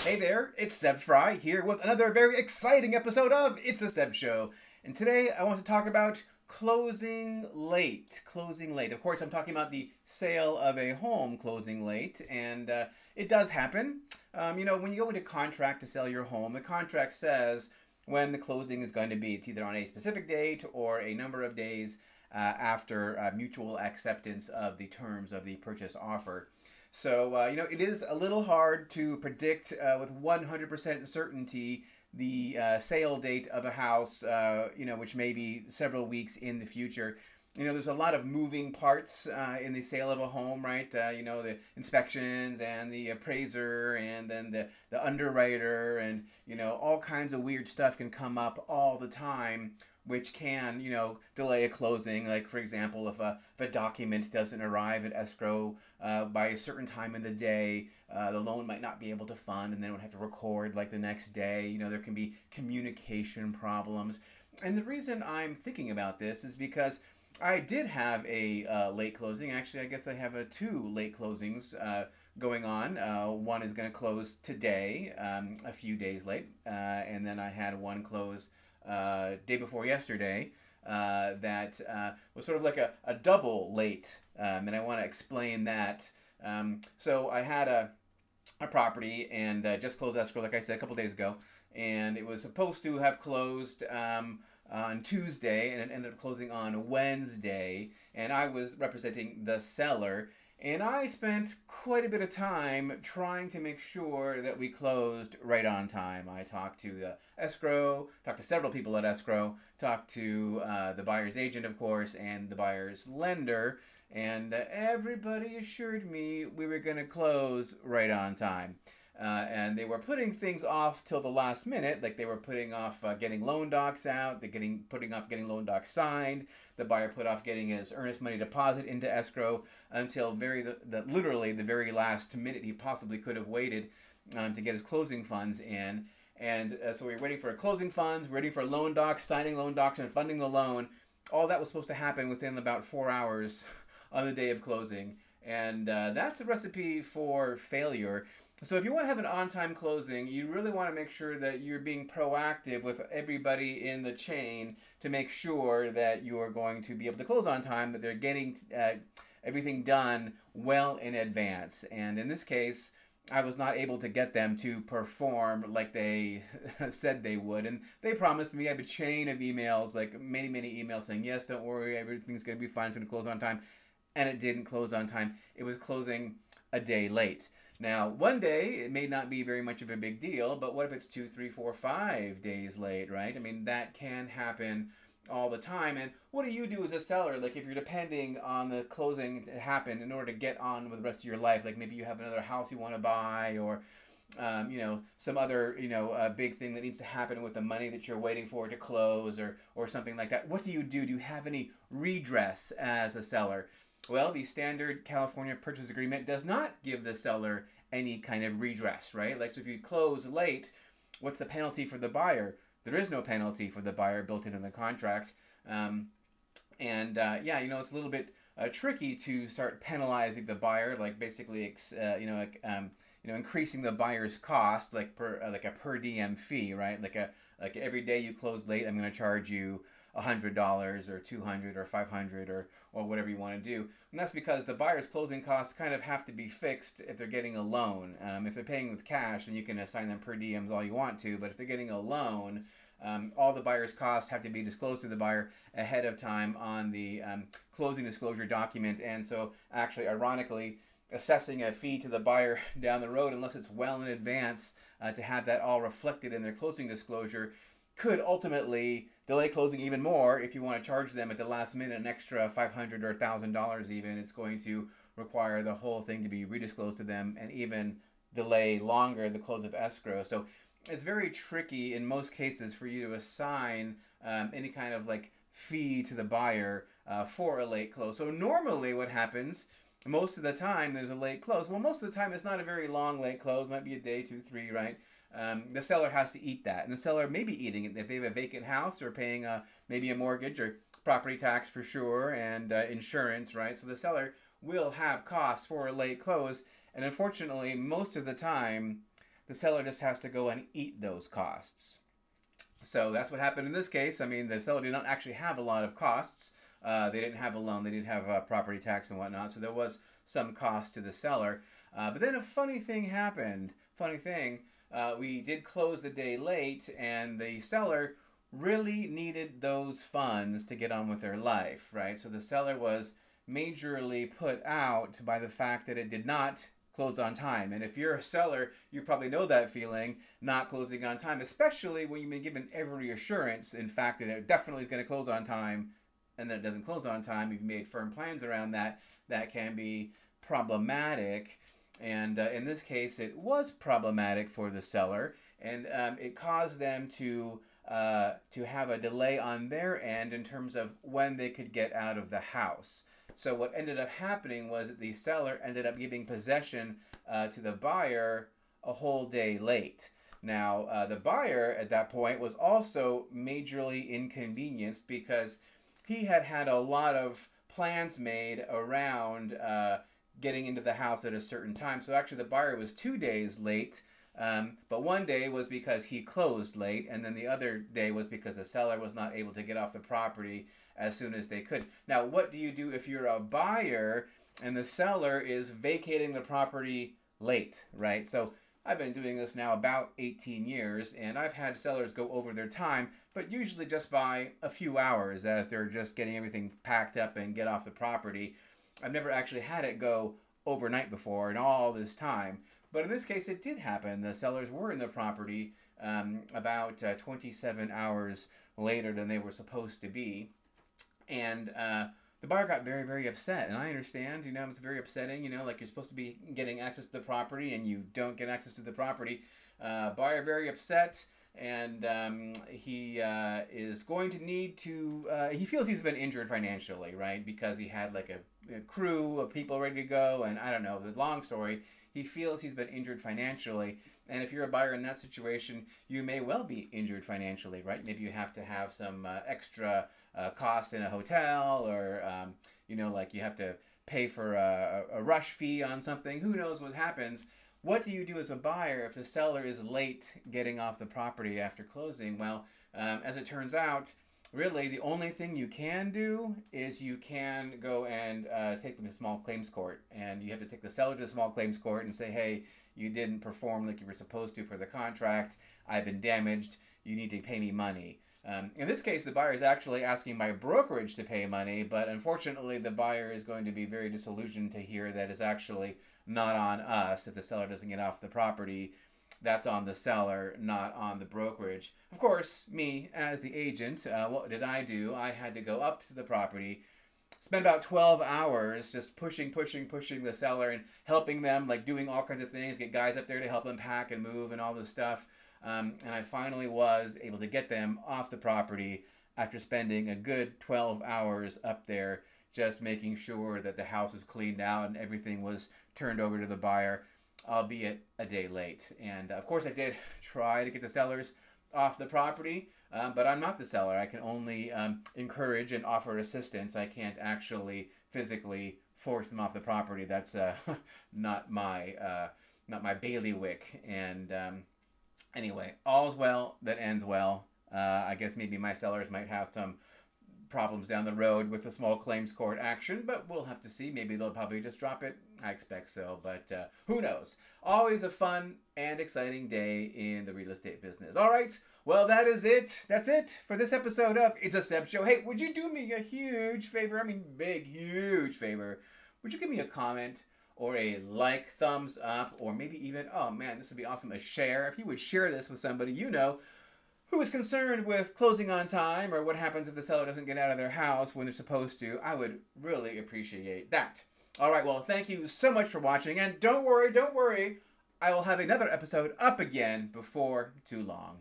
Hey there, it's Seb Frey here with another very exciting episode of It's a Seb Show. And today I want to talk about closing late. Closing late. Of course, I'm talking about the sale of a home closing late, and it does happen. When you go into contract to sell your home, the contract says when the closing is going to be. It's either on a specific date or a number of days after mutual acceptance of the terms of the purchase offer. So, it is a little hard to predict with 100% certainty the sale date of a house, which may be several weeks in the future. There's a lot of moving parts in the sale of a home, right? The inspections and the appraiser and then the underwriter and, all kinds of weird stuff can come up all the time, which can, delay a closing. Like, for example, if a document doesn't arrive at escrow by a certain time in the day, the loan might not be able to fund, and then it would have to record like the next day. There can be communication problems. And the reason I'm thinking about this is because I did have a late closing. Actually, I guess I have two late closings going on. One is going to close today, a few days late, and then I had one close day before yesterday that was sort of like a double late, and I want to explain that. So I had a property and just closed escrow, like I said, a couple days ago, and it was supposed to have closed on Tuesday, and it ended up closing on Wednesday, and I was representing the seller. And I spent quite a bit of time trying to make sure that we closed right on time. I talked to the escrow, talked to several people at escrow, talked to the buyer's agent, of course, and the buyer's lender, and everybody assured me we were going to close right on time. And they were putting things off till the last minute, like they were putting off getting loan docs out, putting off getting loan docs signed. The buyer put off getting his earnest money deposit into escrow until literally the very last minute he possibly could have waited to get his closing funds in. And so we were waiting for closing funds, waiting for loan docs, signing loan docs, and funding the loan. All that was supposed to happen within about 4 hours on the day of closing. And that's a recipe for failure. So if you want to have an on-time closing, you really want to make sure that you're being proactive with everybody in the chain to make sure that you are going to be able to close on time, that they're getting everything done well in advance. And in this case, I was not able to get them to perform like they said they would. And they promised me. I have a chain of emails, like many, many emails saying, yes, don't worry, everything's going to be fine, it's going to close on time. And it didn't close on time. It was closing a day late. Now, one day, it may not be very much of a big deal, but what if it's 2, 3, 4, 5 days late, right? I mean, that can happen all the time. And what do you do as a seller? Like, if you're depending on the closing to happen in order to get on with the rest of your life, like maybe you have another house you want to buy, or some other, big thing that needs to happen with the money that you're waiting for to close, or something like that. What do you do? Do you have any redress as a seller? Well, the standard California purchase agreement does not give the seller any kind of redress, right? Like, so if you close late, what's the penalty for the buyer? There is no penalty for the buyer built into the contract. It's a little bit tricky to start penalizing the buyer, like basically, increasing the buyer's cost, like a per diem fee, right? Like every day you close late, I'm going to charge you $100 or $200 or $500 or whatever you want to do. And that's because the buyer's closing costs kind of have to be fixed if they're getting a loan. If they're paying with cash, then you can assign them per diems all you want to. But if they're getting a loan, all the buyer's costs have to be disclosed to the buyer ahead of time on the closing disclosure document. And so actually, ironically, assessing a fee to the buyer down the road, unless it's well in advance to have that all reflected in their closing disclosure, could ultimately delay closing even more. If you want to charge them at the last minute an extra $500 or $1,000 even, it's going to require the whole thing to be redisclosed to them and even delay longer the close of escrow. So it's very tricky in most cases for you to assign any kind of like fee to the buyer for a late close. So normally what happens, most of the time there's a late close. Well, most of the time it's not a very long late close. Might be a day, 2, 3, right? The seller has to eat that, and the seller may be eating it if they have a vacant house or paying maybe a mortgage or property tax for sure, and insurance, right? So the seller will have costs for a late close, and unfortunately, most of the time, the seller just has to go and eat those costs. So that's what happened in this case. I mean, the seller did not actually have a lot of costs. They didn't have a loan. They didn't have property tax and whatnot. So there was some cost to the seller. But then a funny thing happened. Funny thing, we did close the day late, and the seller really needed those funds to get on with their life, right? So the seller was majorly put out by the fact that it did not close on time. And if you're a seller, you probably know that feeling, not closing on time, especially when you've been given every assurance, in fact, that it definitely is going to close on time, and then it doesn't close on time. You've made firm plans around that. That can be problematic. And in this case, it was problematic for the seller, and it caused them to have a delay on their end in terms of when they could get out of the house. So what ended up happening was that the seller ended up giving possession to the buyer a whole day late. Now, the buyer at that point was also majorly inconvenienced because he had had a lot of plans made around getting into the house at a certain time. So actually the buyer was 2 days late, but one day was because he closed late, and then the other day was because the seller was not able to get off the property as soon as they could. Now, what do you do if you're a buyer and the seller is vacating the property late, right? So I've been doing this now about 18 years, and I've had sellers go over their time, but usually just by a few hours as they're just getting everything packed up and get off the property. I've never actually had it go overnight before in all this time. But in this case, it did happen. The sellers were in the property about 27 hours later than they were supposed to be. And the buyer got very, very upset. And I understand, it's very upsetting, like you're supposed to be getting access to the property and you don't get access to the property. Buyer very upset. And he is going to need to, he feels he's been injured financially, right? Because he had like a crew of people ready to go, and I don't know, the long story, he feels he's been injured financially. And if you're a buyer in that situation, you may well be injured financially, right? Maybe you have to have some extra cost in a hotel, or, like you have to pay for a rush fee on something. Who knows what happens? What do you do as a buyer if the seller is late getting off the property after closing? Well, as it turns out, really the only thing you can do is you can go and take them to small claims court. And you have to take the seller to small claims court and say, hey, you didn't perform like you were supposed to for the contract. I've been damaged. You need to pay me money. In this case, the buyer is actually asking my brokerage to pay money, but unfortunately the buyer is going to be very disillusioned to hear that it's actually not on us. If the seller doesn't get off the property, that's on the seller, not on the brokerage. Of course, me as the agent, what did I do? I had to go up to the property, spend about 12 hours just pushing the seller and helping them, like doing all kinds of things, get guys up there to help them pack and move and all this stuff. And I finally was able to get them off the property after spending a good 12 hours up there, just making sure that the house was cleaned out and everything was turned over to the buyer, albeit a day late. And of course I did try to get the sellers off the property, but I'm not the seller. I can only encourage and offer assistance. I can't actually physically force them off the property. That's not my bailiwick. And anyway, all's well that ends well. I guess maybe my sellers might have some problems down the road with the small claims court action, but we'll have to see. Maybe they'll probably just drop it. I expect so, but who knows? Always a fun and exciting day in the real estate business. All right, well, that is it. That's it for this episode of It's a Seb Show. Hey, would you do me a huge favor? I mean, big, huge favor. Would you give me a comment or a like, thumbs up, or maybe even, oh man, this would be awesome, a share. If you would share this with somebody you know who is concerned with closing on time, or what happens if the seller doesn't get out of their house when they're supposed to, I would really appreciate that. All right, well, thank you so much for watching, and don't worry, I will have another episode up again before too long.